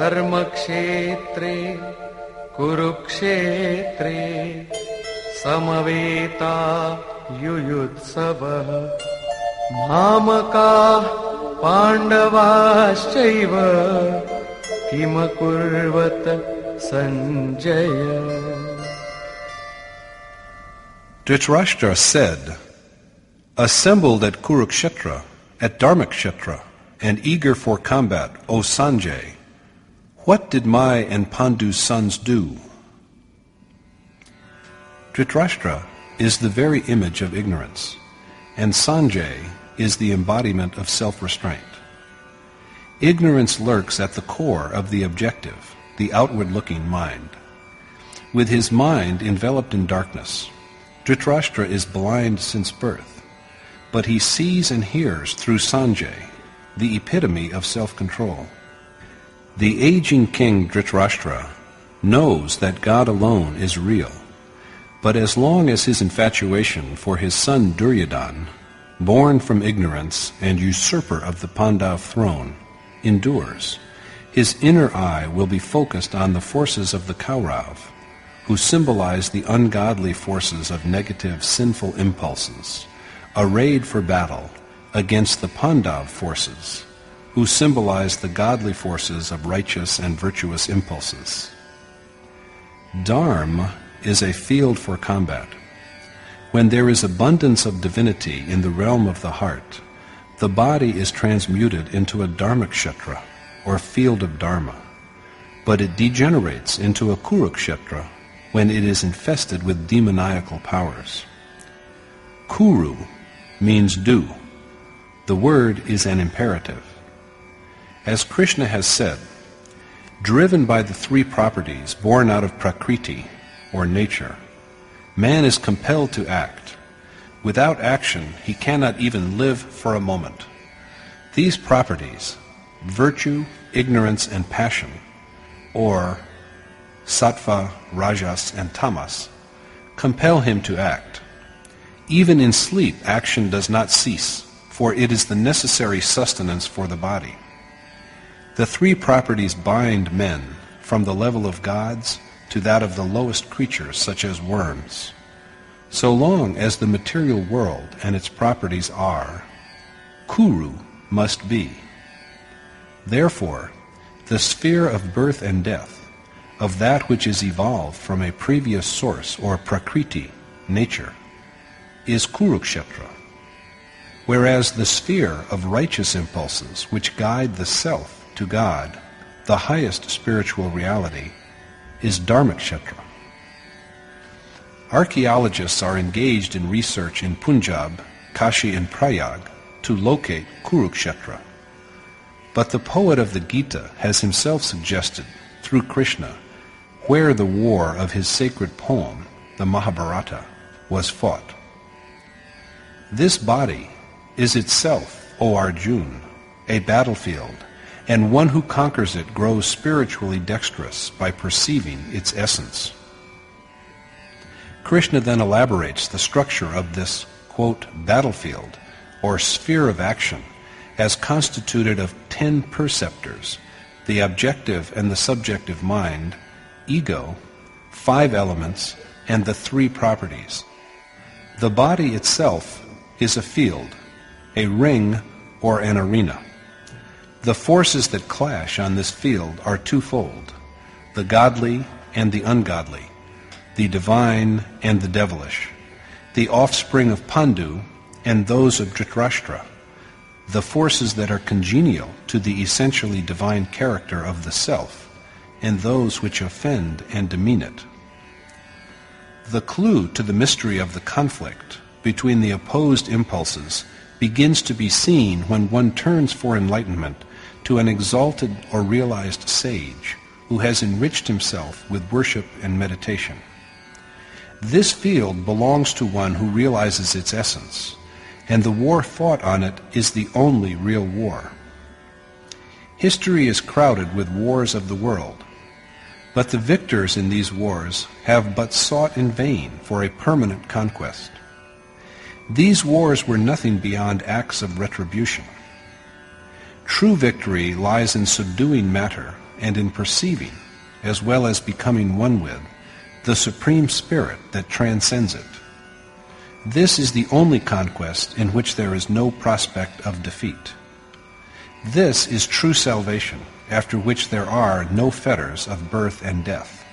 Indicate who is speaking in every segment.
Speaker 1: धर्मक्षेत्रे कुरुक्षेत्रे समवेता युयुत्सवः मामकाः पाण्डवाश्चैव किमकुर्वत Sanjaya.
Speaker 2: Dhritrashtra said, "Assembled at Kurukshetra, at Dharmakshetra, and eager for combat, O Sanjay, what did my and Pandu's sons do?" Dhritrashtra is the very image of ignorance, and Sanjay is the embodiment of self-restraint. Ignorance lurks at the core of the objective, the outward-looking mind. With his mind enveloped in darkness, Dhritrashtra is blind since birth, but he sees and hears through Sanjay, the epitome of self-control. The aging king Dhritrashtra knows that God alone is real, but as long as his infatuation for his son Duryodhana, born from ignorance and usurper of the Pandav throne, endures, his inner eye will be focused on the forces of the Kaurav, who symbolize the ungodly forces of negative, sinful impulses, arrayed for battle against the Pandav forces, who symbolize the godly forces of righteous and virtuous impulses. Dharma is a field for combat. When there is abundance of divinity in the realm of the heart, the body is transmuted into a Dharmakshetra, or field of Dharma, but it degenerates into a Kurukshetra when it is infested with demoniacal powers. Kuru means do. The word is an imperative. As Krishna has said, driven by the three properties born out of Prakriti, or nature, man is compelled to act. Without action, he cannot even live for a moment. These properties, virtue, ignorance, and passion, or sattva, rajas, and tamas, compel him to act. Even in sleep, action does not cease, for it is the necessary sustenance for the body. The three properties bind men from the level of gods to that of the lowest creatures, such as worms. So long as the material world and its properties are, Kuru must be. Therefore, the sphere of birth and death, of that which is evolved from a previous source or Prakriti, nature, is Kurukshetra, whereas the sphere of righteous impulses which guide the self to God, the highest spiritual reality, is Dharmakshetra. Archaeologists are engaged in research in Punjab, Kashi, and Prayag to locate Kurukshetra. But the poet of the Gita has himself suggested, through Krishna, where the war of his sacred poem, the Mahabharata, was fought. This body is itself, O Arjun, a battlefield, and one who conquers it grows spiritually dexterous by perceiving its essence. Krishna then elaborates the structure of this, quote, battlefield, or sphere of action, as constituted of 10 perceptors, the objective and the subjective mind, ego, 5 elements, and the 3 properties. The body itself is a field, a ring, or an arena. The forces that clash on this field are twofold, the godly and the ungodly, the divine and the devilish, the offspring of Pandu and those of Dhritrashtr, the forces that are congenial to the essentially divine character of the self, and those which offend and demean it. The clue to the mystery of the conflict between the opposed impulses begins to be seen when one turns for enlightenment to an exalted or realized sage who has enriched himself with worship and meditation. This field belongs to one who realizes its essence, and the war fought on it is the only real war. History is crowded with wars of the world, but the victors in these wars have but sought in vain for a permanent conquest. These wars were nothing beyond acts of retribution. True victory lies in subduing matter and in perceiving, as well as becoming one with, the Supreme Spirit that transcends it. This is the only conquest in which there is no prospect of defeat. This is true salvation, after which there are no fetters of birth and death.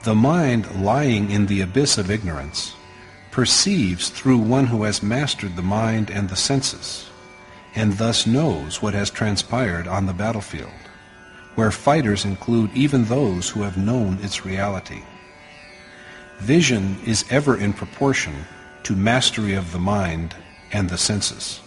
Speaker 2: The mind lying in the abyss of ignorance perceives through one who has mastered the mind and the senses, and thus knows what has transpired on the battlefield, where fighters include even those who have known its reality. Vision is ever in proportion to mastery of the mind and the senses.